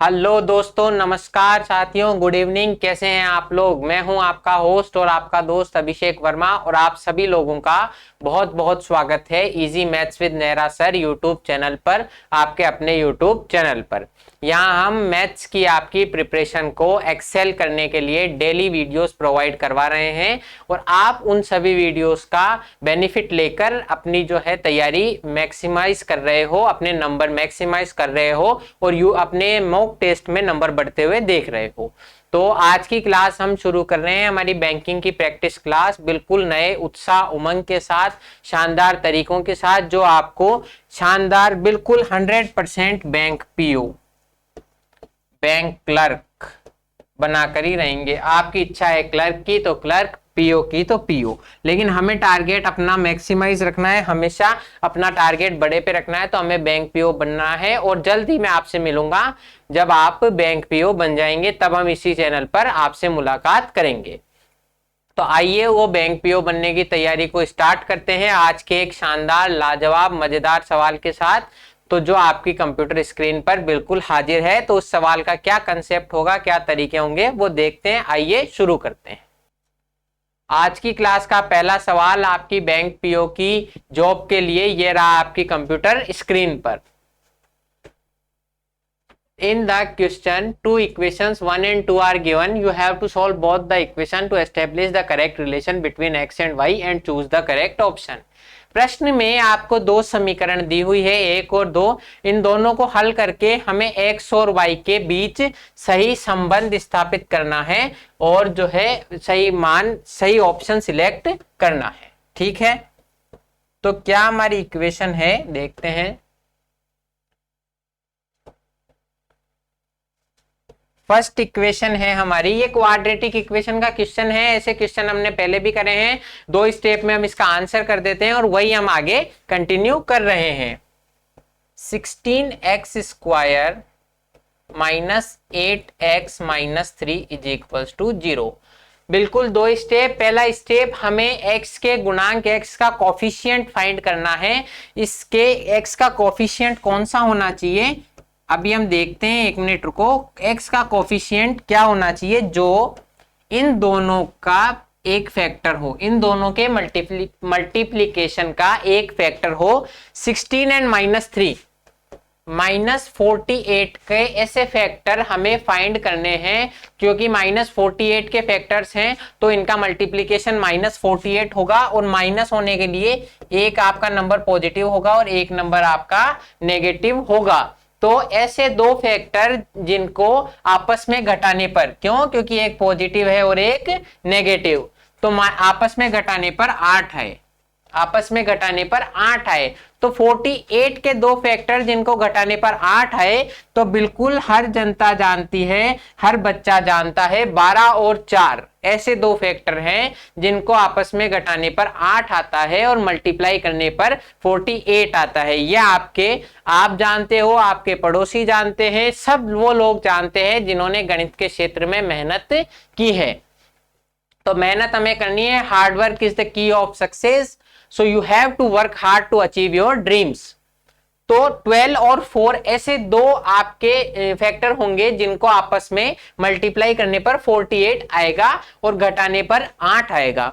Hello दोस्तों, नमस्कार साथियों, गुड इवनिंग। कैसे हैं आप लोग? मैं हूं आपका होस्ट और आपका दोस्त अभिषेक वर्मा और आप सभी लोगों का बहुत बहुत स्वागत है easy maths with Nehra sir YouTube channel पर, आपके अपने यूट्यूब चैनल पर। यहाँ हम मैथ्स की आपकी प्रिपरेशन को एक्सेल करने के लिए डेली वीडियोस प्रोवाइड करवा रहे हैं और आप उन सभी वीडियोस का बेनिफिट लेकर अपनी जो है तैयारी मैक्सिमाइज कर रहे हो, अपने नंबर मैक्सिमाइज कर रहे हो और यू अपने मॉक टेस्ट में नंबर बढ़ते हुए देख रहे हो। तो आज की क्लास हम शुरू कर रहे हैं, हमारी बैंकिंग की प्रैक्टिस क्लास, बिल्कुल नए उत्साह उमंग के साथ, शानदार तरीकों के साथ, जो आपको शानदार बिल्कुल 100% बैंक पीओ, बैंक क्लर्क बनाकर ही रहेंगे। आपकी इच्छा है क्लर्क की तो क्लर्क, पीओ की तो पीओ, लेकिन हमें टारगेट अपना मैक्सिमाइज रखना है, हमेशा अपना टारगेट बड़े पे रखना है। तो हमें बैंक पीओ बनना है और जल्द ही मैं आपसे मिलूंगा। जब आप बैंक पीओ बन जाएंगे तब हम इसी चैनल पर आपसे मुलाकात करेंगे। तो आइए वो बैंक पीओ बनने की तैयारी को स्टार्ट करते हैं आज के एक शानदार लाजवाब मजेदार सवाल के साथ। तो जो आपकी कंप्यूटर स्क्रीन पर बिल्कुल हाजिर है, तो उस सवाल का क्या कंसेप्ट होगा, क्या तरीके होंगे, वो देखते हैं। आइए शुरू करते हैं। आज की क्लास का पहला सवाल आपकी बैंक पीओ की जॉब के लिए ये रहा आपकी कंप्यूटर स्क्रीन पर। In the question, two equations 1 and 2 are given. You have to solve both the equation to establish the correct relation between x and y and choose the correct option. प्रश्न में आपको दो समीकरण दी हुई है, 1 और 2। इन दोनों को हल करके हमें x और y के बीच सही संबंध स्थापित करना है और जो है सही मान, सही ऑप्शन सिलेक्ट करना है। ठीक है, तो क्या हमारी इक्वेशन है, देखते हैं। फर्स्ट इक्वेशन है हमारी, ये क्वाड्रेटिक इक्वेशन का क्वेश्चन है। ऐसे क्वेश्चन हमने पहले भी करे हैं, 2 स्टेप में हम इसका आंसर कर देते हैं और वही हम आगे कंटिन्यू कर रहे हैं। 16x square minus 8x minus 3 is equals to 0। बिल्कुल 2 स्टेप। पहला स्टेप, हमें x के गुणांक, x का कोफिशिएंट फाइंड करना है। इसके x का कोफिशिएंट कौन सा होना चाहिए, अभी हम देखते हैं, 1 मिनट रुको। x का कोफिशिएंट क्या होना चाहिए, जो इन दोनों का एक फैक्टर हो, इन दोनों के मल्टीप्लीकेशन का एक फैक्टर हो। 16 एंड माइनस 3 माइनस 48 के ऐसे फैक्टर हमें फाइंड करने हैं, क्योंकि माइनस 48 के फैक्टर्स हैं तो इनका मल्टीप्लीकेशन माइनस 48 होगा और माइनस होने के लिए एक आपका नंबर पॉजिटिव होगा और एक नंबर आपका नेगेटिव होगा। तो ऐसे दो फैक्टर जिनको आपस में घटाने पर, क्यों, क्योंकि एक पॉजिटिव है और एक नेगेटिव, तो आपस में घटाने पर 8 है, आपस में घटाने पर 8 आए। तो 48 के दो फैक्टर जिनको घटाने पर 8 है, तो बिल्कुल हर जनता जानती है, हर बच्चा जानता है, 12 और 4 ऐसे दो फैक्टर हैं जिनको आपस में घटाने पर 8 आता है और मल्टीप्लाई करने पर 48 आता है। यह आप जानते हो, आपके पड़ोसी जानते हैं, सब वो लोग जानते हैं जिन्होंने गणित के क्षेत्र में मेहनत की है। तो मेहनत हमें करनी है। Hard work is the key of success, so you have to work hard to achieve your dreams. तो 12 और 4 ऐसे दो आपके फैक्टर होंगे जिनको आपस में मल्टीप्लाई करने पर 48 आएगा और घटाने पर 8 आएगा।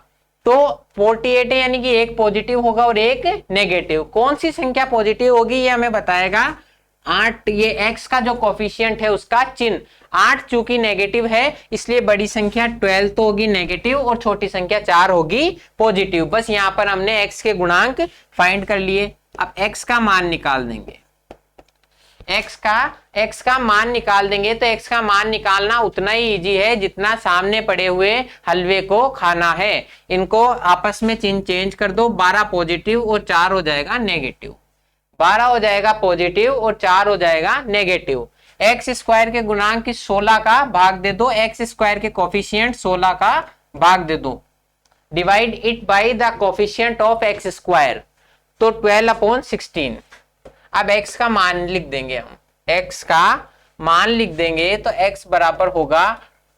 तो 48 है, यानी कि एक पॉजिटिव होगा और एक नेगेटिव। कौन सी संख्या पॉजिटिव होगी ये हमें बताएगा 8। ये x का जो कोफिशिएंट है उसका चिन्ह 8 चूंकि नेगेटिव है, इसलिए बड़ी संख्या 12 तो होगी नेगेटिव और छोटी संख्या 4 होगी पॉजिटिव। बस यहां पर हमने x के गुणांक फाइंड कर लिए। अब x का मान निकाल देंगे, x का मान निकाल देंगे। तो x का मान निकालना उतना ही इजी है जितना सामने पड़े हुए हलवे को खाना है। इनको आपस में चिन्ह चेंज कर दो, 12 पॉजिटिव और 4 हो जाएगा नेगेटिव, 12 हो जाएगा पॉजिटिव और 4 हो जाएगा नेगेटिव। एक्स स्क्वायर के गुणांक 16 का भाग दे दो, एक्स स्क्वायर के कोफिशिएंट 16 का भाग दे दो, divide it by the coefficient of x square, तो 12/16। अब x का मान लिख देंगे हम, x का मान लिख देंगे तो x बराबर होगा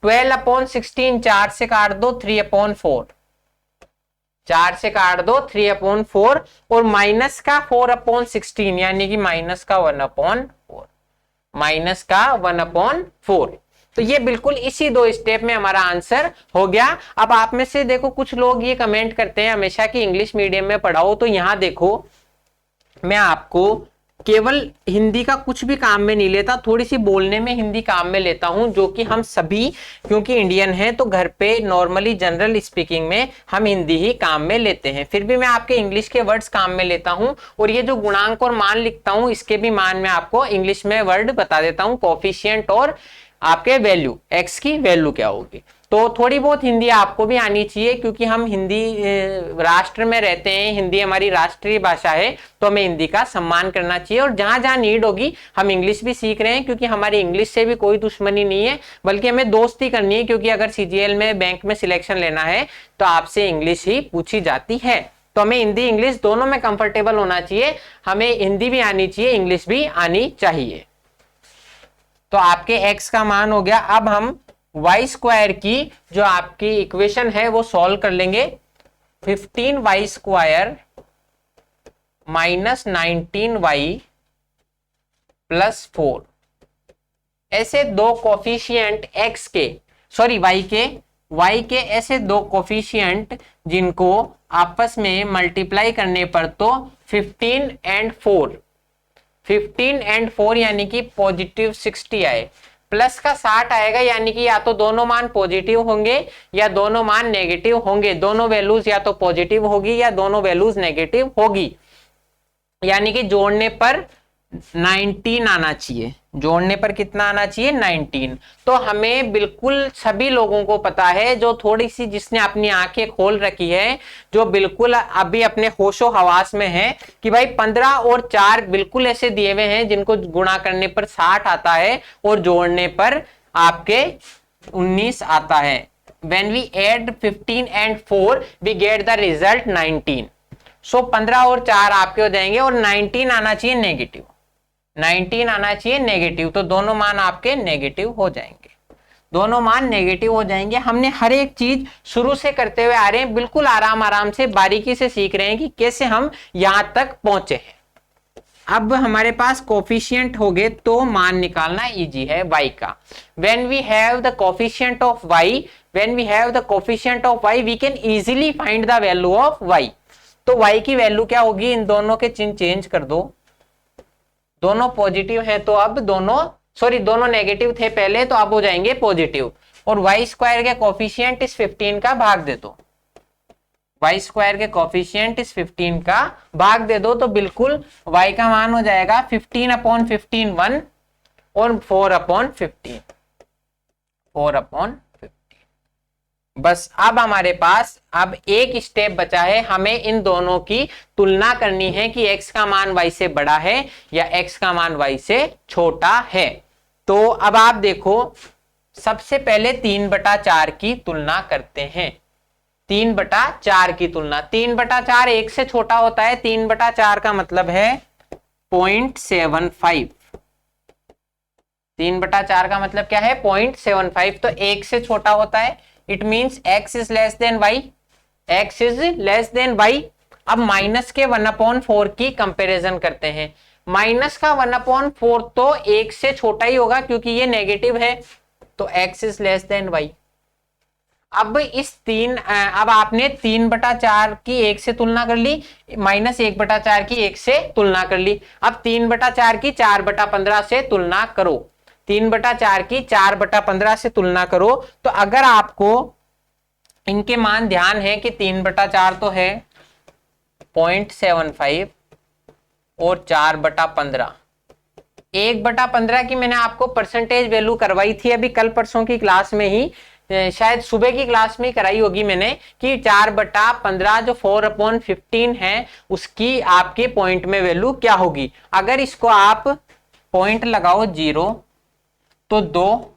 12/16, 4 से काट दो 3/4, 4 से काट दो 3/4 और माइनस का 4/16 यानी कि माइनस का 1/4। माइनस का 1/4। तो ये बिल्कुल इसी दो स्टेप में हमारा आंसर हो गया। अब आप में से देखो कुछ लोग ये कमेंट करते हैं हमेशा कि इंग्लिश मीडियम में पढ़ाओ, तो यहां देखो मैं आपको केवल हिंदी का कुछ भी काम में नहीं लेता, थोड़ी सी बोलने में हिंदी काम में लेता हूं, जो कि हम सभी क्योंकि इंडियन हैं तो घर पे नॉर्मली जनरल स्पीकिंग में हम हिंदी ही काम में लेते हैं। फिर भी मैं आपके इंग्लिश के वर्ड्स काम में लेता हूं, और ये जो गुणांक और मान लिखता हूं इसके भी मान में आपको इंग्लिश में वर्ड बता देता हूं, कोफिशिएंट और आपके वैल्यू, एक्स की वैल्यू क्या होगी। तो थोड़ी बहुत हिंदी आपको भी आनी चाहिए, क्योंकि हम हिंदी राष्ट्र में रहते हैं, हिंदी हमारी राष्ट्रीय भाषा है, तो हमें हिंदी का सम्मान करना चाहिए। और जहां जहां नीड होगी हम इंग्लिश भी सीख रहे हैं, क्योंकि हमारी इंग्लिश से भी कोई दुश्मनी नहीं है, बल्कि हमें दोस्ती करनी है, क्योंकि अगर सीजीएल में बैंक में सिलेक्शन लेना है तो आपसे इंग्लिश ही पूछी जाती है। तो हमें हिंदी इंग्लिश दोनों में कंफर्टेबल होना चाहिए, हमें हिंदी भी आनी चाहिए, इंग्लिश भी आनी चाहिए। तो आपके x का मान हो गया। अब हम y स्क्वायर की जो आपकी इक्वेशन है वो सॉल्व कर लेंगे। 15y square minus 19y plus 4, ऐसे दो कोफिशिएंट x के, सॉरी y के ऐसे दो कोफिशिएंट जिनको आपस में मल्टीप्लाई करने पर तो 15 एंड 4 यानी कि पॉजिटिव 60 आए, प्लस का 60 आएगा, यानी कि या तो दोनों मान पॉजिटिव होंगे या दोनों मान नेगेटिव होंगे, दोनों वैल्यूज या तो पॉजिटिव होगी या दोनों वैल्यूज नेगेटिव होगी, यानी कि जोड़ने पर 19 आना चाहिए। जोड़ने पर कितना आना चाहिए? 19। तो हमें बिल्कुल सभी लोगों को पता है, जो थोड़ी सी जिसने अपनी आंखें खोल रखी है, जो बिल्कुल अभी अपने होशो हवास में है, कि भाई 15 और 4 बिल्कुल ऐसे दिए हुए हैं जिनको गुणा करने पर 60 आता है और जोड़ने पर आपके 19 आता है। When we add 15 and 4 we get the result 19। सो 15 और 4 आपके हो जाएंगे और 19 आना चाहिए नेगेटिव, 19 आना चाहिए नेगेटिव, तो दोनों मान आपके नेगेटिव हो जाएंगे, दोनों मान नेगेटिव हो जाएंगे। हमने हर एक चीज शुरू से करते हुए आ रहे हैं, बिल्कुल आराम आराम से बारीकी से सीख रहे हैं कि कैसे हम यहां तक पहुंचे हैं। अब हमारे पास कोफिशिएंट हो गए तो मान निकालना इजी है y का। When we have the coefficient of y, we can easily find the value of y। तो y की वैल्यू क्या होगी? इन दोनों के चिन्ह चेंज कर दो, दोनों पॉजिटिव है तो अब दोनों नेगेटिव थे पहले, तो अब हो जाएंगे पॉजिटिव, और y स्क्वायर के कोफिशिएंट इस 15 का भाग दे दो, y स्क्वायर के कोफिशिएंट इस 15 का भाग दे दो, तो बिल्कुल y का मान हो जाएगा 15/15 1 और 4/15 बस। अब हमारे पास अब एक स्टेप बचा है, हमें इन दोनों की तुलना करनी है कि x का मान y से बड़ा है या x का मान y से छोटा है। तो अब आप देखो, सबसे पहले 3/4 की तुलना करते हैं। 3/4 की तुलना, 3/4 1 से छोटा होता है, 3/4 का मतलब है 0.75। 3/4 का मतलब क्या है? 0.75, तो 1 से छोटा होता है, it means x is less than y, x is less than y। अब माइनस के 1/4 की कंपैरिजन करते हैं। माइनस का 1/4 तो 1 से छोटा ही होगा क्योंकि ये नेगेटिव है, तो x is less than y। अब अब आपने 3/4 की 1 से तुलना कर ली, माइनस 1/4 की 1 से तुलना कर ली। अब 3/4 की 4/15 से तुलना करो, 3/4 की 4/15 से तुलना करो। तो अगर आपको इनके मान ध्यान है कि 3/4 तो है 0.75 और 4/15, 1/15 की मैंने आपको परसेंटेज वैल्यू करवाई थी अभी कल परसों की क्लास में ही, शायद सुबह की क्लास में कराई होगी मैंने, कि 4/15 जो 4/15 है उसकी आपके पॉइंट में वैल्यू क्या होगी। अगर इसको आप पॉइंट लगाओ 0 तो 2,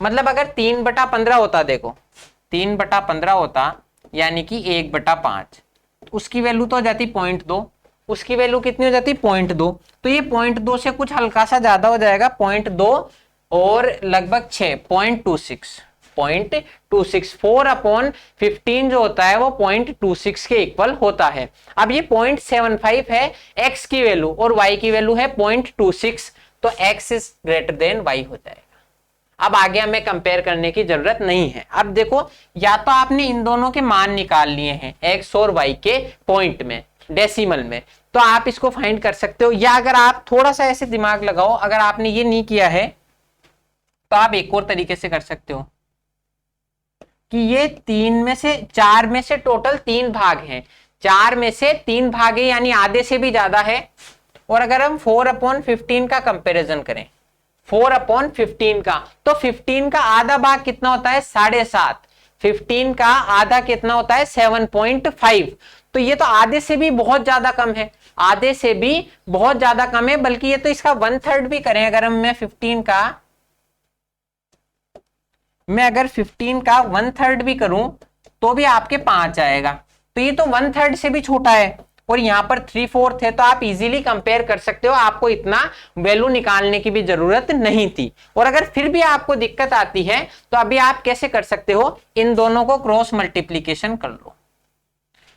मतलब अगर 3/15 होता, देखो 3/15 होता यानी कि 1/5, उसकी वैल्यू तो हो जाती 0.2, उसकी वैल्यू कितनी हो जाती 0.2, तो ये 0.2 से कुछ हल्का सा ज्यादा हो जाएगा, 0.2 और लगभग 6, 0.26 4/15 जो होता है वो 0.26 के इक्वल होता है। अब ये 0.75 है x की वैल्यू और y की वैल्यू है 0.26, तो x is greater than y हो जाएगा। अब आगे हमें कंपेयर करने की जरूरत नहीं है। अब देखो, या तो आपने इन दोनों के मान निकाल लिए हैं x और y के पॉइंट में, डेसिमल में, तो आप इसको फाइंड कर सकते हो, या अगर आप थोड़ा सा ऐसे दिमाग लगाओ, अगर आपने ये नहीं किया है तो आप एक और तरीके से कर सकते हो कि ये 4 में से टोटल 3 भाग हैं, 4 में से 3 भाग है यानी आधे से भी ज्यादा है। और अगर हम 4/15 का कंपैरिजन करें, 4/15 का, तो 15 का आधा भाग कितना होता है 7.5, 15 का आधा कितना होता है 7.5, तो ये तो आधे से भी बहुत ज्यादा कम है, आधे से भी बहुत ज्यादा कम है, बल्कि ये तो इसका 1/3 भी करें, अगर मैं 15 का 1/3 भी करूं तो भी आपके 5 आएगा, तो ये तो 1/3 से भी छोटा है, और यहां पर 3/4 है, तो आप इजीली कंपेयर कर सकते हो, आपको इतना वैल्यू निकालने की भी जरूरत नहीं थी। और अगर फिर भी आपको दिक्कत आती है तो अभी आप कैसे कर सकते हो, इन दोनों को क्रॉस मल्टीप्लीकेशन कर लो,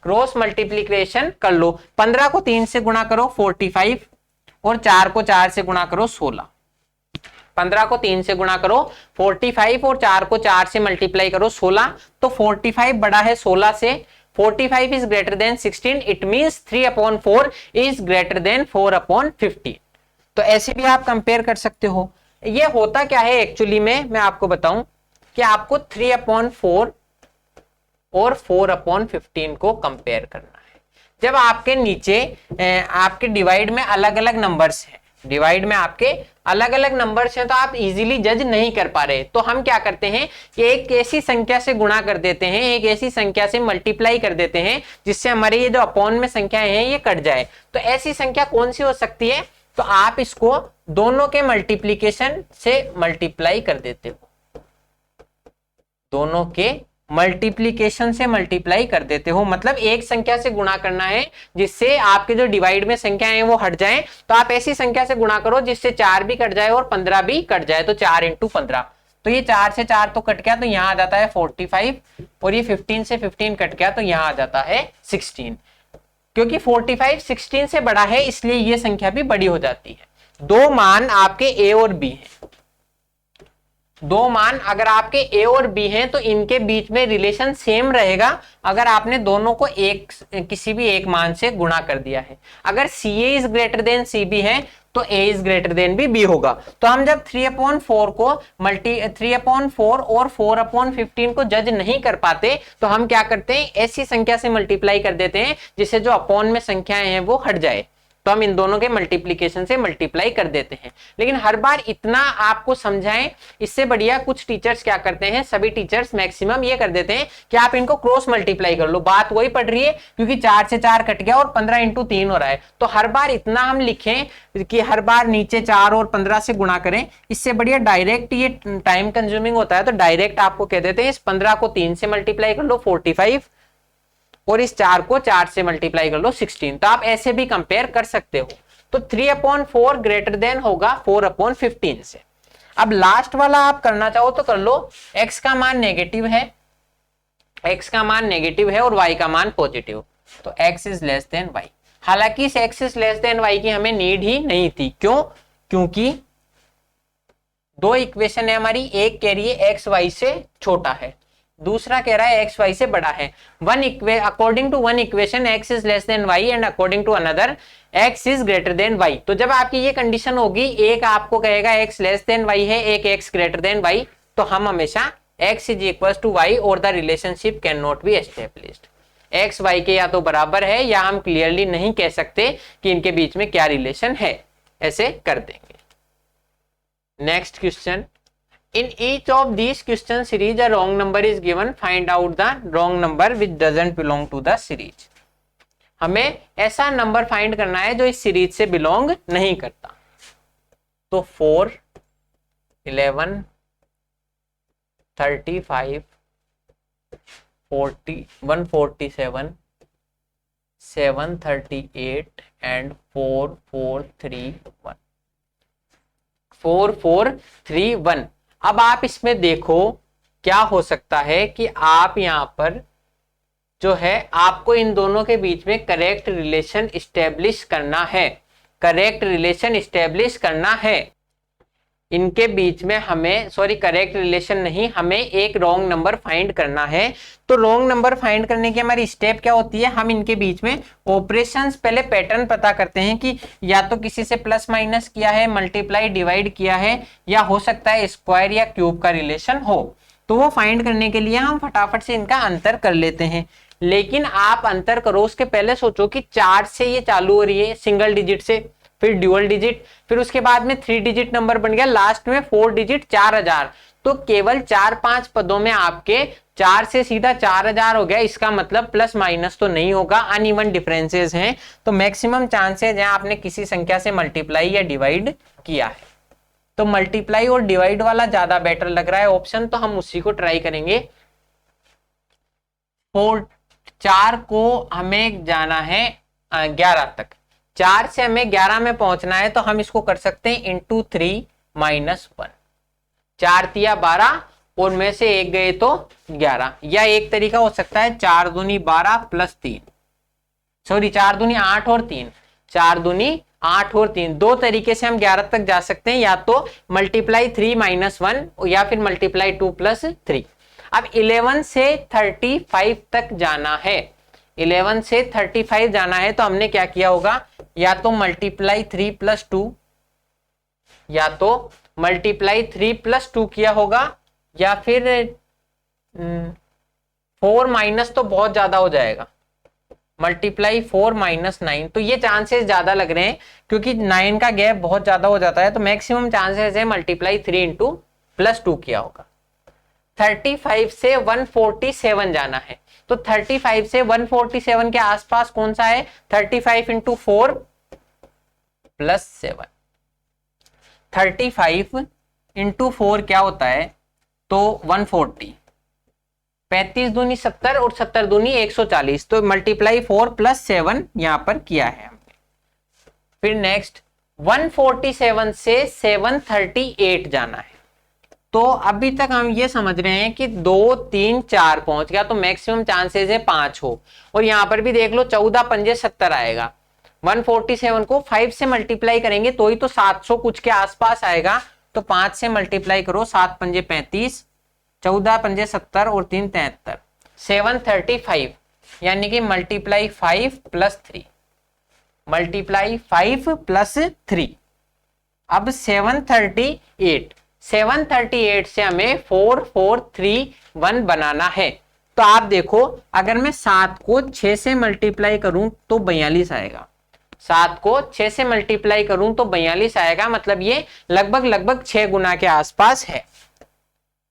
क्रॉस मल्टीप्लीकेशन कर लो। 15 को 3 से गुणा करो 45, और 4 को 4 से गुणा करो 16। 15 को 3 से गुणा करो 45, और 4 को 4 से मल्टीप्लाई करो 16, तो 45 बड़ा है 16 से, 45 is greater then 16, it means 3/4 is greater then 4/15। तो ऐसे भी आप कंपेयर कर सकते हो। ये होता क्या है एक्चुअली में, मैं आपको बताऊं कि आपको 3/4 और 4/15 को कंपेयर करना है। जब आपके नीचे आपके डिवाइड में अलग अलग नंबर्स हैं, डिवाइड में आपके अलग अलग नंबर्स हैं, तो आप इजीली जज नहीं कर पा रहे, तो हम क्या करते हैं कि एक ऐसी संख्या से गुणा कर देते हैं, एक ऐसी संख्या से मल्टीप्लाई कर देते हैं, जिससे हमारे ये जो अपॉन में संख्याएं हैं ये कट जाए। तो ऐसी संख्या कौन सी हो सकती है, तो आप इसको दोनों के मल्टीप्लीकेशन से मल्टीप्लाई कर देते हो, दोनों के मल्टीप्लीकेशन से मल्टीप्लाई कर देते हो, मतलब एक संख्या से गुणा करना है जिससे आपके जो डिवाइड में संख्या है वो हट जाए, तो आप ऐसी संख्या से गुणा करो जिससे 4 भी कट जाए और 15 भी कट जाए, तो 4 × 15, तो ये 4 से 4 तो कट गया, तो यहाँ आ जाता है 45, और ये 15 से 15 कट गया, तो यहाँ आ जाता है 16। क्योंकि 45 16 से बड़ा है इसलिए ये संख्या भी बड़ी हो जाती है। दो मान आपके ए और बी हैं, दो मान अगर आपके ए और बी हैं तो इनके बीच में रिलेशन सेम रहेगा अगर आपने दोनों को किसी भी एक मान से गुणा कर दिया है। अगर C A is greater than C B है तो ए इज ग्रेटर देन भी बी होगा। तो हम जब 3/4 को 3/4 और 4/15 को जज नहीं कर पाते तो हम क्या करते हैं, ऐसी संख्या से मल्टीप्लाई कर देते हैं जिससे जो अपॉन में संख्याएं हैं वो हट जाए, तो हम इन दोनों के मल्टीप्लिकेशन से मल्टीप्लाई कर देते हैं। लेकिन हर बार इतना आपको समझाएं, इससे बढ़िया कुछ टीचर्स क्या करते हैं, सभी टीचर्स मैक्सिमम ये कर देते हैं कि आप इनको क्रॉस मल्टीप्लाई कर लो, बात वही पड़ रही है क्योंकि 4 से 4 कट गया और 15 × 3 हो रहा है, तो हर बार इतना हम लिखें कि हर बार नीचे 4 और 15 से गुणा करें, इससे बढ़िया डायरेक्ट ये टाइम कंज्यूमिंग होता है, तो डायरेक्ट आपको कह देते हैं इस 15 को 3 से मल्टीप्लाई कर लो 45, और इस 4 को 4 से मल्टीप्लाई कर लो 16, तो आप ऐसे भी कंपेयर कर सकते हो। तो 3/4 ग्रेटर देन होगा 4/15 से। अब लास्ट वाला आप करना चाहो तो कर लो, x का मान नेगेटिव है, x का मान नेगेटिव है और y का मान पॉजिटिव, तो x is less than y। हालांकि इस x is less than y की हमें नीड ही नहीं थी, क्यों, क्योंकि दो इक्वेशन है हमारी, एक कह रही है x y से छोटा है, दूसरा कह रहा है x y से बड़ा है। According to one equation x is less than y and according to another x is greater than y। तो जब आपकी ये कंडीशन होगी, एक आपको कहेगा x लेस देन y है, एक x ग्रेटर देन y, तो हम हमेशा x is equal to y और the relationship can not be established. x y के या तो बराबर है या हम क्लियरली नहीं कह सकते कि इनके बीच में क्या रिलेशन है, ऐसे कर देंगे। Next question, in each of these question series a wrong number is given, find out the wrong number which doesn't belong to the series। हमें ऐसा नंबर फाइंड करना है जो इस सीरीज से बिलोंग नहीं करता। तो 4, 11, 35, 40, 147, 738 एंड 4431, 4431। अब आप इसमें देखो क्या हो सकता है कि आप यहां पर जो है आपको इन दोनों के बीच में करेक्ट रिलेशन इस्टेब्लिश करना है, करेक्ट रिलेशन इस्टेब्लिश करना है। इनके बीच में हमें करेक्ट रिलेशन नहीं, हमें एक रॉन्ग नंबर फाइंड करना है। तो रॉन्ग नंबर फाइंड करने की हमारी स्टेप क्या होती है, हम इनके बीच में ऑपरेशंस पहले पैटर्न पता करते हैं कि या तो किसी से प्लस माइनस किया है, मल्टीप्लाई डिवाइड किया है, या हो सकता है स्क्वायर या क्यूब का रिलेशन हो। तो वो फाइंड करने के लिए हम फटाफट से इनका अंतर कर लेते हैं। लेकिन आप अंतर करो उसके पहले सोचो कि 4 से ये चालू हो रही है, सिंगल डिजिट से, फिर ड्यूअल डिजिट, फिर उसके बाद में 3 डिजिट नंबर बन गया, लास्ट में 4 डिजिट 4000। तो केवल 4-5 पदों में आपके 4 से सीधा 4000 हो गया। इसका मतलब प्लस माइनस तो नहीं होगा, अनइवन डिफरेंसेस हैं। तो मैक्सिमम चांसेस हैं आपने किसी संख्या से मल्टीप्लाई या डिवाइड किया है। तो मल्टीप्लाई और डिवाइड वाला ज्यादा बेटर लग रहा है ऑप्शन, तो हम उसी को ट्राई करेंगे। 4 को हमें जाना है 11 तक, 4 से हमें 11 में पहुंचना है, तो हम इसको कर सकते हैं इंटू 3 माइनस 1। 4 तिया 12 और में से एक गए तो 11। या एक तरीका हो सकता है 4 दूनी 12 प्लस 3, 4 दूनी 8 और 3, 4 दूनी 8 और 3। दो तरीके से हम 11 तक जा सकते हैं, या तो मल्टीप्लाई 3 माइनस 1 या फिर मल्टीप्लाई 2 प्लस 3। अब 11 से 35 तक जाना है, 11 से 35 जाना है, तो हमने क्या किया होगा, या तो मल्टीप्लाई 3 प्लस 2, या तो मल्टीप्लाई 3 प्लस 2 किया होगा, या फिर 4 माइनस तो बहुत ज्यादा हो जाएगा, मल्टीप्लाई 4 माइनस 9। तो ये चांसेस ज्यादा लग रहे हैं क्योंकि 9 का गैप बहुत ज्यादा हो जाता है। तो मैक्सिमम चांसेस है मल्टीप्लाई 3 इंटू प्लस 2 किया होगा। 35 से 147 जाना है, तो 35 से 147 के आसपास कौन सा है, 35 इंटू 4 प्लस 7। 35 इंटू 4 क्या होता है, तो 140, 35 दूनी 70 और 70 दूनी 140। तो मल्टीप्लाई 4 प्लस 7 यहां पर किया है हमने। फिर नेक्स्ट 147 से 738 जाना है। तो अभी तक हम ये समझ रहे हैं कि 2 3 4 पहुंच गया, तो मैक्सिमम चांसेस है 5 हो। और यहां पर भी देख लो 14 पंजे 70 आएगा। 147 को 5 से मल्टीप्लाई करेंगे तो ही तो 700 कुछ के आसपास आएगा। तो 5 से मल्टीप्लाई करो, 7 पंजे 35, 14 पंजे 70 और 3 73, 735। यानी कि मल्टीप्लाई 5 प्लस 3, मल्टीप्लाई 5 प्लस 3। अब 738 से हमें 4431 बनाना है। तो आप देखो, अगर मैं 7 को 6 से मल्टीप्लाई करूं तो 42 आएगा, 7 को 6 से मल्टीप्लाई करूं तो 42 आएगा, मतलब ये लगभग 6 गुना के आसपास है।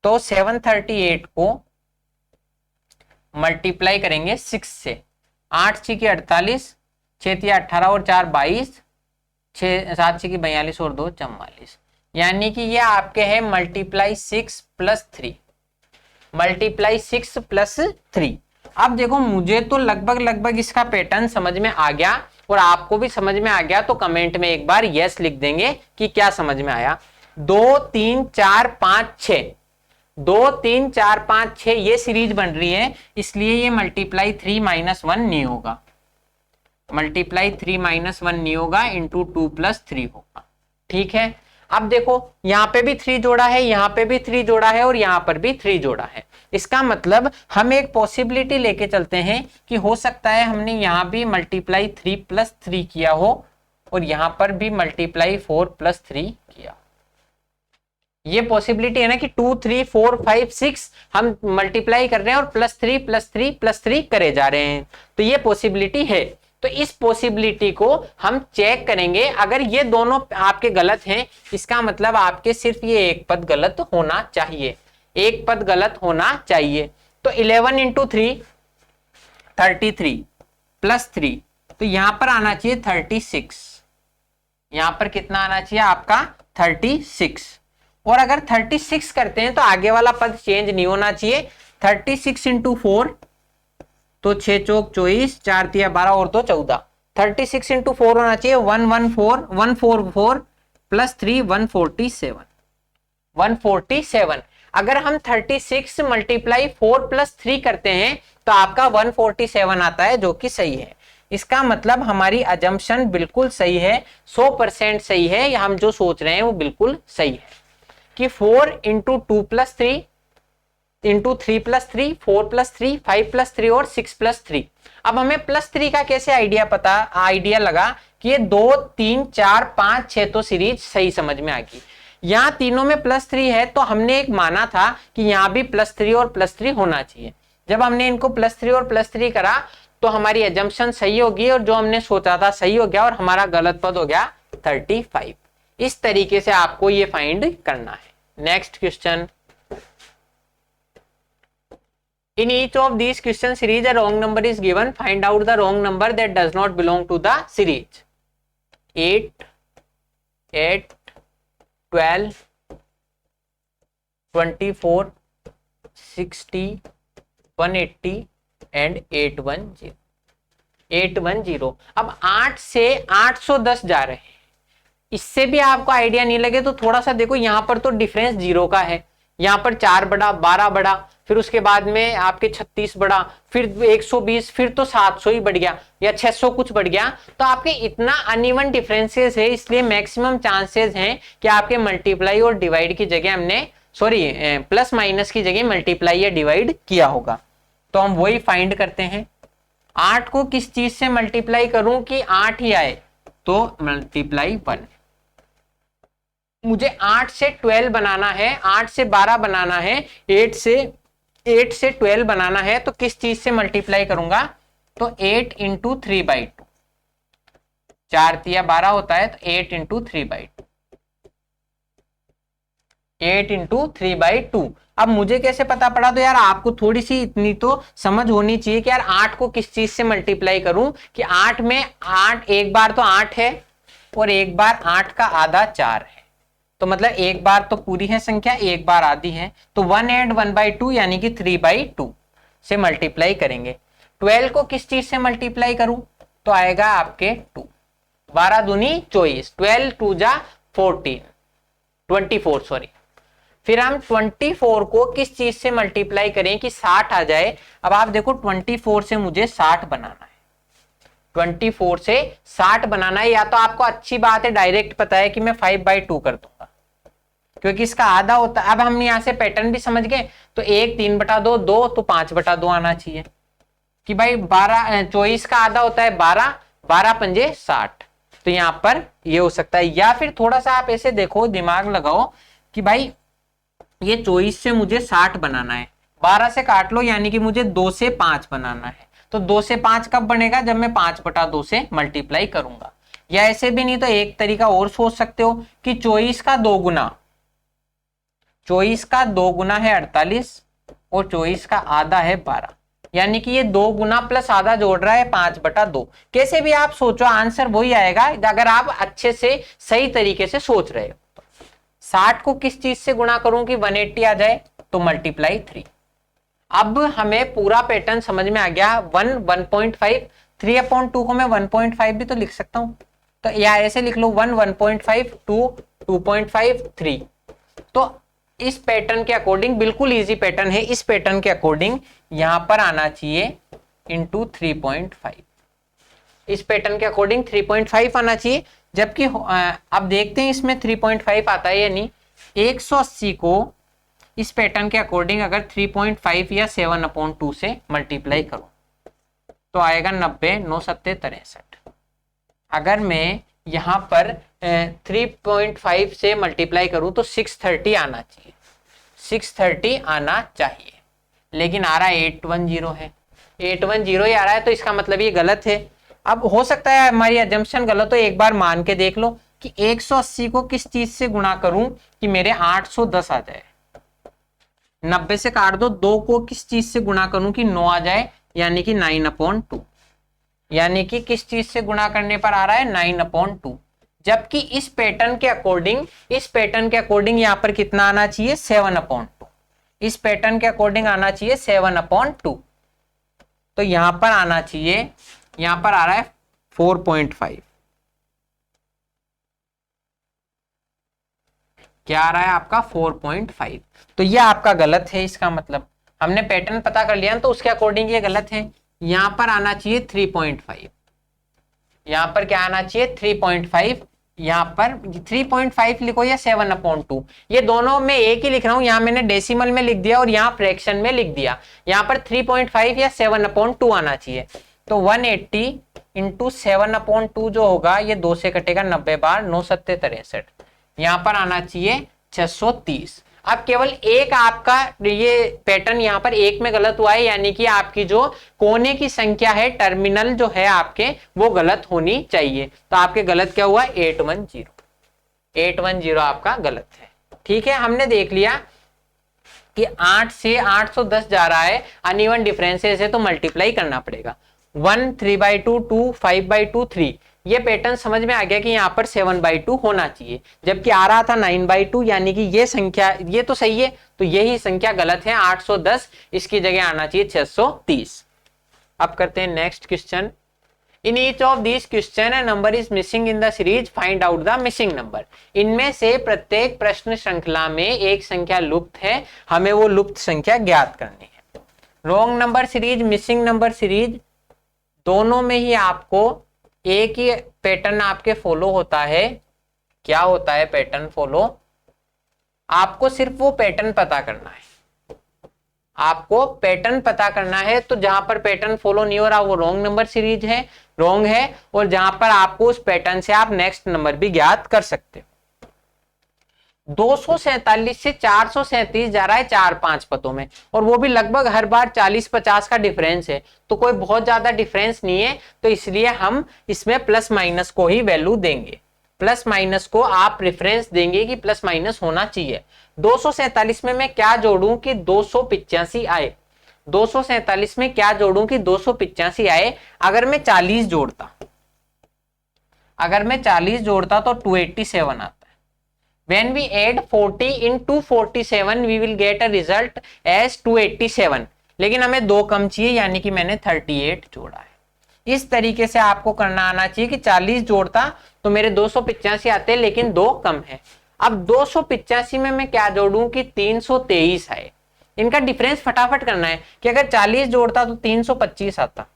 तो 738 को मल्टीप्लाई करेंगे 6 से, 8 6 की 48, 6 तिया 18 और 4 22, 7 6 की 42 और 2 44। यानी कि ये आपके हैं मल्टीप्लाई 6 प्लस 3, मल्टीप्लाई 6 प्लस 3। अब देखो, मुझे तो लगभग इसका पैटर्न समझ में आ गया और आपको भी समझ में आ गया, तो कमेंट में एक बार यस लिख देंगे कि क्या समझ में आया। 2 3 4 5 6, 2 3 4 5 6 ये सीरीज बन रही है, इसलिए ये मल्टीप्लाई 3 माइनस 1 नहीं होगा, मल्टीप्लाई 3 माइनस 1 नहीं होगा, इंटू 2 प्लस 3 होगा। ठीक है। अब देखो, यहां पे भी 3 जोड़ा है, यहां पे भी 3 जोड़ा है और यहां पर भी 3 जोड़ा है। इसका मतलब हम एक पॉसिबिलिटी लेके चलते हैं कि हो सकता है हमने यहां भी मल्टीप्लाई 3 प्लस 3 किया हो और यहां पर भी मल्टीप्लाई 4 प्लस 3 किया। ये पॉसिबिलिटी है ना कि 2 3 4 5 6 हम मल्टीप्लाई कर रहे हैं और प्लस 3 प्लस 3 प्लस 3 करे जा रहे हैं, तो ये पॉसिबिलिटी है। तो इस पॉसिबिलिटी को हम चेक करेंगे। अगर ये दोनों आपके गलत हैं, इसका मतलब आपके सिर्फ ये एक पद गलत होना चाहिए, एक पद गलत होना चाहिए। तो 11 इंटू 3 33 प्लस 3, तो यहां पर आना चाहिए 36, यहां पर कितना आना चाहिए आपका 36। और अगर 36 करते हैं तो आगे वाला पद चेंज नहीं होना चाहिए। 36 इंटू 4 तो 6 चौक 24, 4 तिया 12 और 2 14। 36 इंटू 4 होना चाहिए 144 प्लस 3 147। अगर हम 36 मल्टीप्लाई 4 प्लस 3 करते हैं तो आपका 147 आता है, जो कि सही है। इसका मतलब हमारी अजम्पशन बिल्कुल सही है, 100% सही है, हम जो सोच रहे हैं वो बिल्कुल सही है। कि 4 into 2 plus 3 into 3 plus 3, 4 plus 3, 5 plus 3 और 6 प्लस 3। अब हमें प्लस 3 का कैसे आइडिया लगा कि ये 2, 3, 4, 5, 6 तो सीरीज सही समझ में आ गई। यहाँ तीनों में प्लस 3 है तो हमने एक माना था कि यहाँ भी प्लस 3 और प्लस 3 होना चाहिए। जब हमने इनको प्लस 3 और प्लस 3 करा तो हमारी एजम्पशन सही होगी और जो हमने सोचा था सही हो गया और हमारा गलत पद हो गया 35। इस तरीके से आपको ये फाइंड करना है। Next question, in each of these question series a wrong number is given, find out the wrong number that does not belong to the series. 8, 8, 12, 24, 60, 180 and 810। 810। अब 8 से 810 जा रहे हैं। इससे भी आपको आइडिया नहीं लगे तो थोड़ा सा देखो, यहां पर तो डिफरेंस 0 का है, यहाँ पर 4 बड़ा, 12 बड़ा, फिर उसके बाद में आपके 36 बड़ा, फिर 120, फिर तो 700 ही बढ़ गया या 600 कुछ बढ़ गया। तो आपके इतना अनइवन डिफरेंसेस है, इसलिए मैक्सिमम चांसेस हैं कि आपके मल्टीप्लाई और डिवाइड की जगह हमने प्लस माइनस की जगह मल्टीप्लाई या डिवाइड किया होगा। तो हम वही फाइंड करते हैं। 8 को किस चीज से मल्टीप्लाई करूं कि 8 ही आए, तो मल्टीप्लाई 1। मुझे 8 से 12 बनाना है, 8 से 12 बनाना है, 8 से 12 बनाना है, तो किस चीज से मल्टीप्लाई करूंगा, तो 8 इंटू 3/2। 4 तिया 12 होता है, तो 8 इंटू 3/2, 8 इंटू 3/2। अब मुझे कैसे पता पड़ा, तो यार आपको थोड़ी सी इतनी तो समझ होनी चाहिए कि यार 8 को किस चीज से मल्टीप्लाई करूं कि 8 में 8 एक बार तो 8 है और एक बार 8 का आधा 4 है, तो मतलब एक बार तो पूरी है संख्या, एक बार आधी है, तो 1 एंड 1/2 यानी कि 3/2 से मल्टीप्लाई करेंगे। 12 को किस चीज से मल्टीप्लाई करूं, तो आएगा आपके 2, 12 दूनी 24, 12 2 जा 24 सॉरी। फिर हम 24 को किस चीज से मल्टीप्लाई करें कि 60 आ जाए। अब आप देखो 24 से मुझे 60 बनाना है, 24 से 60 बनाना है, या तो आपको अच्छी बात है डायरेक्ट पता है कि मैं 5/2 कर दूंगा क्योंकि इसका आधा होता है। अब हम यहां से पैटर्न भी समझ गए, तो 1 3/2 2 तो 5/2 आना चाहिए कि भाई 24 का आधा होता है 12, 12 पंजे 60, तो यहां पर ये हो सकता है। या फिर थोड़ा सा आप ऐसे देखो, दिमाग लगाओ कि भाई ये 24 से मुझे 60 बनाना है, 12 से काट लो यानी कि मुझे 2 से 5 बनाना है, तो 2 से 5 कब बनेगा, जब मैं 5/2 से मल्टीप्लाई करूंगा। या ऐसे भी नहीं तो एक तरीका और सोच सकते हो कि 24 का 2 गुना, 24 का 2 गुना है 48 और 24 का आधा है 12, यानी कि ये 2 गुना प्लस आधा जोड़ रहा है 5/2। कैसे भी आप सोचो आंसर वही आएगा अगर आप अच्छे से सही तरीके से सोच रहे हो। 60 को किस चीज से गुणा करूं कि 180 आ जाए, तो मल्टीप्लाई 3। अब हमें पूरा पैटर्न समझ में आ गया। 1 1.5, 3/2 को मैं 1.5 भी तो लिख सकता हूं, तो या ऐसे लिख लो 1 1.5, 2 2.5, 3। तो इस पैटर्न के अकॉर्डिंग, बिल्कुल इजी पैटर्न है, इस पैटर्न के अकॉर्डिंग यहां पर आना चाहिए इंटू 3.5। इस पैटर्न के अकॉर्डिंग 3.5 आना चाहिए, जबकि अब देखते हैं इसमें 3.5 आता है या नहीं। 180 को इस पैटर्न के अकॉर्डिंग अगर 3.5 या 7/2 से मल्टीप्लाई करूं तो आएगा 90, 9 7 63। अगर मैं यहां पर 3.5 से मल्टीप्लाई करूं तो 630 आना चाहिए, 630 आना चाहिए, लेकिन आ रहा है 810 है, 810 ही आ रहा है, तो इसका मतलब ये गलत है। अब हो सकता है हमारी अजम्पशन गलत हो, एक बार मान के देख लो कि 180 को किस चीज से गुणा करूं कि मेरे 810 आ जाए। 90 से काट दो, 2 को किस चीज से गुणा करूं कि 9 आ जाए, यानी कि 9/2, यानी कि किस चीज से गुणा करने पर आ रहा है 9/2। जबकि इस पैटर्न के अकॉर्डिंग यहां पर कितना आना चाहिए 7/2। इस पैटर्न के अकॉर्डिंग आना चाहिए 7/2, तो यहां पर आना चाहिए, यहां पर आ रहा है 4.5। क्या आ रहा है आपका 4.5, तो ये आपका गलत है। इसका मतलब हमने पैटर्न पता कर लिया तो उसके अकॉर्डिंग ये गलत है। यहां पर आना चाहिए 3.5, यहां पर क्या आना चाहिए 3.5, यहाँ पर 3.5 लिखो या 7/2, ये दोनों में एक ही लिख रहा हूं, यहाँ मैंने डेसिमल में लिख दिया और यहाँ फ्रैक्शन में लिख दिया। यहाँ पर 3.5 या 7/2 आना चाहिए। तो 180 इंटू 7/2 जो होगा ये 2 से कटेगा 90 बार, 9 सत्ते 63, यहाँ पर आना चाहिए 630। अब केवल एक आपका ये पैटर्न यहाँ पर एक में गलत हुआ है, यानी कि आपकी जो कोने की संख्या है, टर्मिनल जो है आपके, वो गलत होनी चाहिए। तो आपके गलत क्या हुआ, 810, 810 आपका गलत है। ठीक है, हमने देख लिया कि 8 से 810 जा रहा है, अनइवन डिफरेंसेस है तो मल्टीप्लाई करना पड़ेगा। 1 3/2, 2 5/2, 3, ये पैटर्न समझ में आ गया कि यहाँ पर 7/2 होना चाहिए, जबकि आ रहा था 9/2, यानी कि ये संख्या, ये तो सही है, तो यही संख्या गलत है, 810, इसकी जगह आना चाहिए 630। अब करते हैं next question. In each of this question A number is missing in the series, find out the missing number. इनमें से प्रत्येक प्रश्न श्रृंखला में एक संख्या लुप्त है, हमें वो लुप्त संख्या ज्ञात करनी है। Wrong number series, missing number series, दोनों में ही आपको एक ही पैटर्न आपके फॉलो होता है। क्या होता है पैटर्न फॉलो, आपको सिर्फ वो पैटर्न पता करना है, आपको पैटर्न पता करना है। तो जहां पर पैटर्न फॉलो नहीं हो रहा वो रॉन्ग नंबर सीरीज है, रॉन्ग है, और जहां पर आपको उस पैटर्न से आप नेक्स्ट नंबर भी ज्ञात कर सकते हो। 247 से 437 जा रहा है 4-5 पदों में, और वो भी लगभग हर बार 40-50 का डिफरेंस है, तो कोई बहुत ज्यादा डिफरेंस नहीं है, तो इसलिए हम इसमें प्लस माइनस को ही वैल्यू देंगे। प्लस माइनस को आप प्रेफरेंस देंगे कि प्लस माइनस होना चाहिए। 247 में मैं क्या जोड़ूं कि 285 आए, 247 में क्या जोड़ूं कि 285 आए। अगर मैं 40 जोड़ता, अगर मैं 40 जोड़ता तो 287 आता। When we add 40 in 247 we will get a result as 287, लेकिन हमें दो कम चाहिए, यानी कि मैंने 38 जोड़ा है। इस तरीके से आपको करना आना चाहिए कि 40 जोड़ता तो मेरे 285 आते, लेकिन दो कम है। अब 285 में मैं क्या जोड़ूं कि 323 आए। इनका डिफरेंस फटाफट करना है कि अगर 40 जोड़ता तो 325 आता,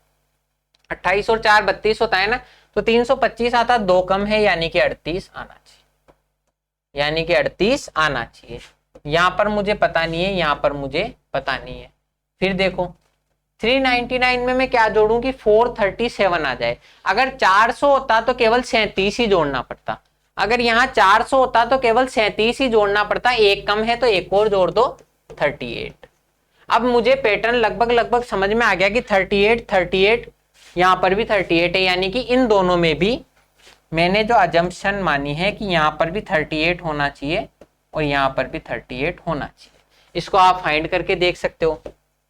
28 और 4 32 होता है ना, तो 325 आता, दो कम है, यानी कि 38 आना चाहिए, यानी कि 38 आना चाहिए। यहां पर मुझे पता नहीं है, यहां पर मुझे पता नहीं है। फिर देखो 399 में मैं क्या जोड़ूं कि 437 आ जाए। अगर 400 होता तो केवल 37 ही जोड़ना पड़ता, अगर यहाँ 400 होता तो केवल 37 ही जोड़ना पड़ता, एक कम है तो एक और जोड़ दो 38। अब मुझे पैटर्न लगभग समझ में आ गया कि 38 यहाँ पर भी 38 है, यानी कि इन दोनों में भी मैंने जो अजम्पशन मानी है कि यहाँ पर भी 38 होना चाहिए और यहाँ पर भी 38 होना चाहिए। इसको आप फाइंड करके देख सकते हो।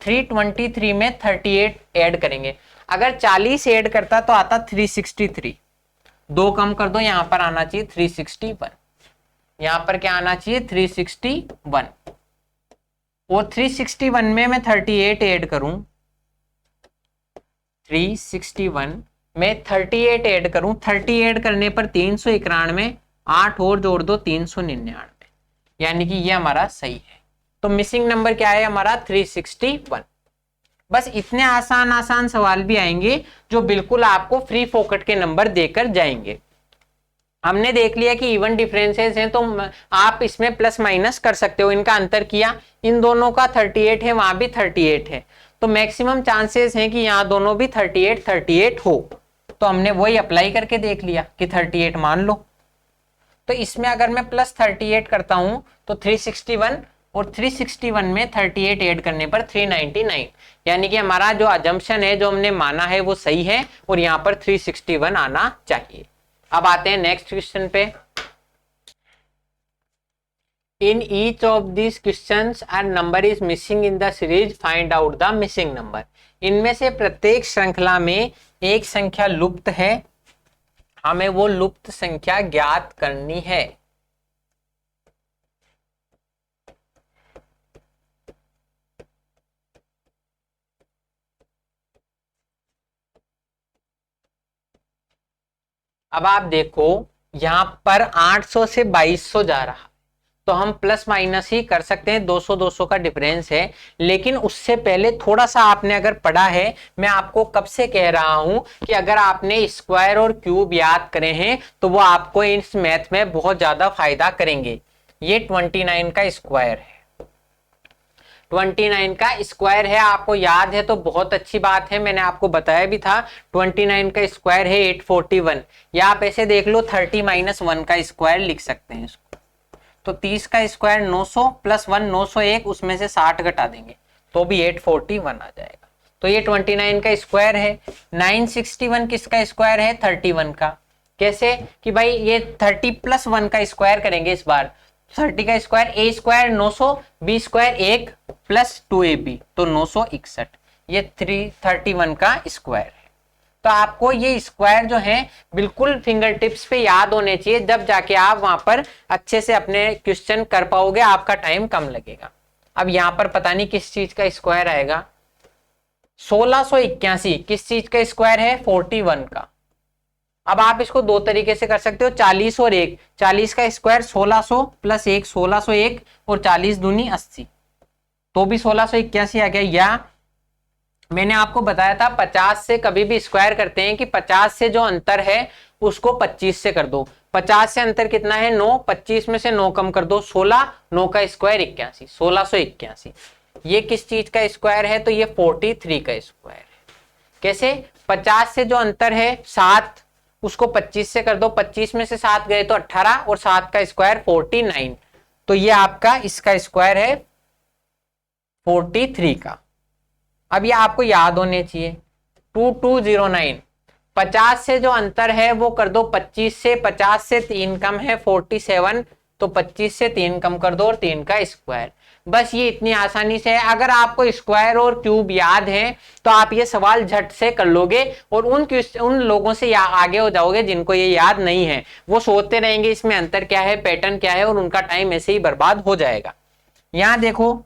323 में 38 ऐड करेंगे, अगर 40 ऐड करता तो आता 363, दो कम कर दो, यहाँ पर आना चाहिए 361, यहाँ पर क्या आना चाहिए 361, और 361 में मैं 38 ऐड करूं, 361 में 38 ऐड करूं, 30 ऐड करने पर 391, 8 और जोड़ दो 399, यानी कि ये हमारा सही है। तो मिसिंग नंबर क्या है हमारा 361। बस इतने आसान सवाल भी आएंगे जो बिल्कुल आपको फ्री फोकट के नंबर देकर जाएंगे। हमने देख लिया कि इवन डिफरेंसेस हैं तो आप इसमें प्लस माइनस कर सकते हो। इनका अंतर किया, इन दोनों का 38 है, वहां भी 38 है, तो मैक्सिमम चांसेस हैं कि यहाँ दोनों भी 38 हो। तो हमने वही अप्लाई करके देख लिया कि 38 मान लो। तो इसमें अगर मैं प्लस 38 करता हूं तो 361, और 361 में 38 ऐड करने पर 399, यानी कि हमारा जो अजम्पशन है, जो हमने माना है वो सही है, और यहाँ पर 361 आना चाहिए। अब आते हैं नेक्स्ट क्वेश्चन पे। In each of this questions a number is missing in the series, find out the missing number. इनमें से प्रत्येक श्रृंखला में एक संख्या लुप्त है, हमें वो लुप्त संख्या ज्ञात करनी है। अब आप देखो यहां पर 800 से 2200 जा रहा, तो हम प्लस माइनस ही कर सकते हैं, 200 200 का डिफरेंस है। लेकिन उससे पहले थोड़ा सा आपने अगर पढ़ा है, मैं आपको कब से कह रहा हूं कि अगर आपने स्क्वायर और क्यूब याद करे हैं तो वो आपको इस मैथ में बहुत ज्यादा फायदा करेंगे। ये 29 का स्क्वायर है, 29 का स्क्वायर है, आपको याद है तो बहुत अच्छी बात है, मैंने आपको बताया भी था। 29 का स्क्वायर है 841, या आप ऐसे देख लो 30 - 1 का स्क्वायर लिख सकते हैं इसको। तो 30 का स्क्वायर 900 + 1 901, उसमें से 60 घटा देंगे तो भी 841 आ जाएगा। तो ये 29 का स्क्वायर है। 961 किसका स्क्वायर है? 31 का। कैसे कि भाई ये 30 + 1 का स्क्वायर करेंगे इस बार। 30 का square a square 900, b square 1 + 2ab तो 961, ये 331 का स्क्वायर है। तो आपको ये स्क्वायर जो है बिल्कुल फिंगर टिप्स पे याद होने चाहिए, जब जाके आप वहां पर अच्छे से अपने क्वेश्चन कर पाओगे, आपका टाइम कम लगेगा। अब यहां पर पता नहीं किस चीज का स्क्वायर आएगा। 1681 किस चीज का स्क्वायर है? 41 का। अब आप इसको दो तरीके से कर सकते हो, 40 और 1। 40 का स्क्वायर 1600 + 1 1601 और 40 दूनी 80, तो भी 1681 आ गया। या मैंने आपको बताया था 50 से कभी भी स्क्वायर करते हैं कि 50 से जो अंतर है उसको 25 से कर दो। 50 से अंतर कितना है? 9, 25 में से 9 कम कर दो 16, 9 का स्क्वायर 81, 1681। ये किस चीज का स्क्वायर है? तो ये 43 का स्क्वायर है। कैसे? 50 से जो अंतर है 7, उसको 25 से कर दो, 25 में से 7 गए तो 18 और 7 का स्क्वायर 49, तो ये आपका इसका स्क्वायर है 43 का। अब ये आपको याद होने चाहिए। 2209, 50 से जो अंतर है वो कर दो 25 से, 50 से 3 कम है 47, तो 25 से 3 कम कर दो और 3 का स्क्वायर। बस ये इतनी आसानी से है। अगर आपको स्क्वायर और क्यूब याद है तो आप ये सवाल झट से कर लोगे और उन लोगों से आगे हो जाओगे जिनको ये याद नहीं है। वो सोचते रहेंगे इसमें अंतर क्या है, पैटर्न क्या है, और उनका टाइम ऐसे ही बर्बाद हो जाएगा। यहां देखो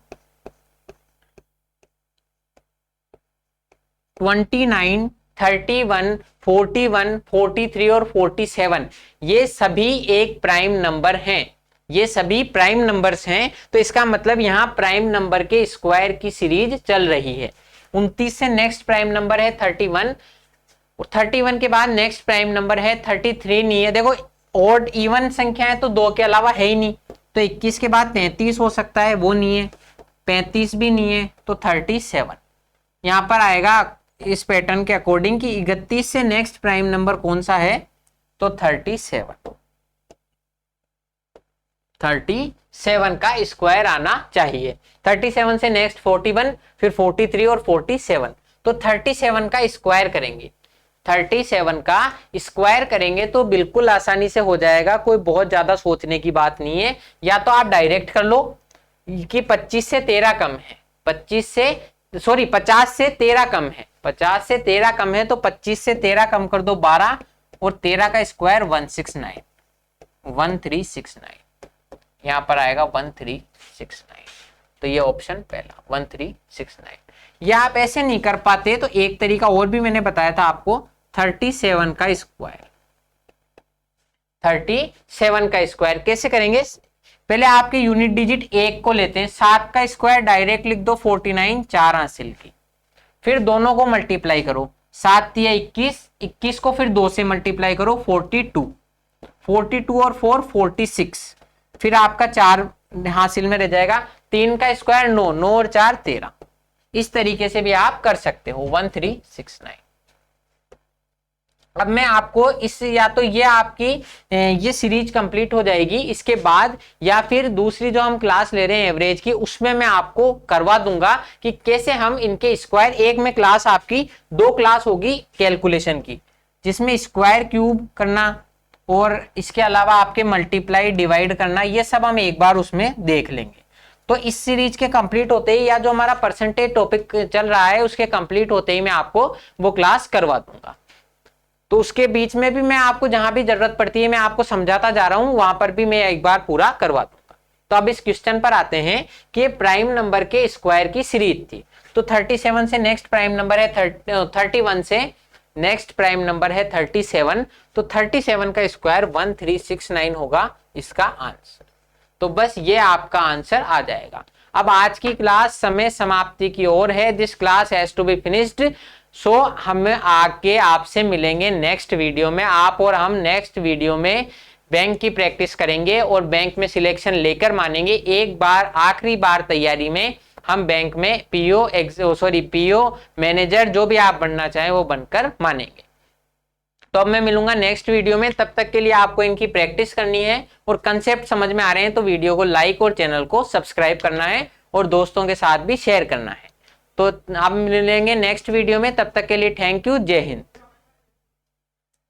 29, 31, 41, 43 और 47 ये सभी एक प्राइम नंबर हैं। ये सभी प्राइम नंबर्स हैं, तो इसका मतलब यहां प्राइम नंबर के स्क्वायर की सीरीज चल रही है। 29 से नेक्स्ट प्राइम नंबर है 31, और 31 के बाद नेक्स्ट प्राइम नंबर है 33 नहीं है। देखो ऑड इवन संख्या है तो 2 के अलावा है ही नहीं, तो 21 के बाद 33 हो सकता है, वो नहीं है। 35 भी नहीं है, तो 37 यहां पर आएगा इस पैटर्न के अकॉर्डिंग कि 31 से नेक्स्ट प्राइम नंबर कौन सा है, तो 37 का स्क्वायर आना चाहिए। 37 से नेक्स्ट 41, फिर 43 और 47, तो 37 का स्क्वायर करेंगे। 37 का स्क्वायर करेंगे तो बिल्कुल आसानी से हो जाएगा, कोई बहुत ज्यादा सोचने की बात नहीं है। या तो आप डायरेक्ट कर लो कि 25 से 13 कम है, 50 से 13 कम है, 50 से 13 कम है, तो 25 से 13 कम कर दो 12, और 13 का स्क्वायर 1369, यहां पर आएगा 1369। तो ये ऑप्शन पहला 1369। या आप ऐसे नहीं कर पाते तो एक तरीका और भी मैंने बताया था आपको, 37 का स्क्वायर। 37 का स्क्वायर कैसे करेंगे? पहले आपके यूनिट डिजिट 1 को लेते हैं, 7 का स्क्वायर डायरेक्ट लिख दो 49, 4 हासिल की, फिर दोनों को मल्टीप्लाई करो, 7 × 21, 21 को फिर 2 से मल्टीप्लाई करो 42, 42 और 4 46, फिर आपका 4 हासिल में रह जाएगा। 3 का स्क्वायर 9, 9 और 4 13। इस तरीके से भी आप कर सकते हो 1369। अब मैं आपको इस, या तो ये आपकी ये सीरीज कंप्लीट हो जाएगी इसके बाद, या फिर दूसरी जो हम क्लास ले रहे हैं एवरेज की, उसमें मैं आपको करवा दूंगा कि कैसे हम इनके स्क्वायर, एक में क्लास आपकी 2 क्लास होगी कैलकुलेशन की, जिसमें स्क्वायर क्यूब करना और इसके अलावा आपके मल्टीप्लाई डिवाइड करना, ये सब हम एक बार उसमें देख लेंगे। तो इस सीरीज के कंप्लीट होते ही, या जो हमारा परसेंटेज टॉपिक चल रहा है उसके कंप्लीट होते ही मैं आपको वो क्लास करवा दूंगा। तो उसके बीच में भी मैं आपको जहां भी जरूरत पड़ती है मैं आपको समझाता जा रहा हूं, वहां पर भी मैं एक बार पूरा करवा दूंगा। तो अब इस क्वेश्चन पर आते हैं कि प्राइम नंबर के स्क्वायर की सीरीज थी। तो 37 से नेक्स्ट प्राइम नंबर है 31 से नेक्स्ट प्राइम नंबर है 37, तो 37 का स्क्वायर 1369 होगा इसका आंसर। तो बस ये आपका आंसर आ जाएगा। अब आज की क्लास समय समाप्ति की ओर है। This class has to be finished. So हम आगे आपसे मिलेंगे नेक्स्ट वीडियो में। आप और हम नेक्स्ट वीडियो में बैंक की प्रैक्टिस करेंगे और बैंक में सिलेक्शन लेकर मानेंगे। एक बार आखिरी बार तैयारी में हम बैंक में पीओ मैनेजर जो भी आप बनना चाहें वो बनकर मानेंगे। तो अब मैं मिलूंगा नेक्स्ट वीडियो में। तब तक के लिए आपको इनकी प्रैक्टिस करनी है और कंसेप्ट समझ में आ रहे हैं तो वीडियो को लाइक और चैनल को सब्सक्राइब करना है और दोस्तों के साथ भी शेयर करना है। तो आप मिलेंगे नेक्स्ट वीडियो में। तब तक के लिए थैंक यू। जय हिंद।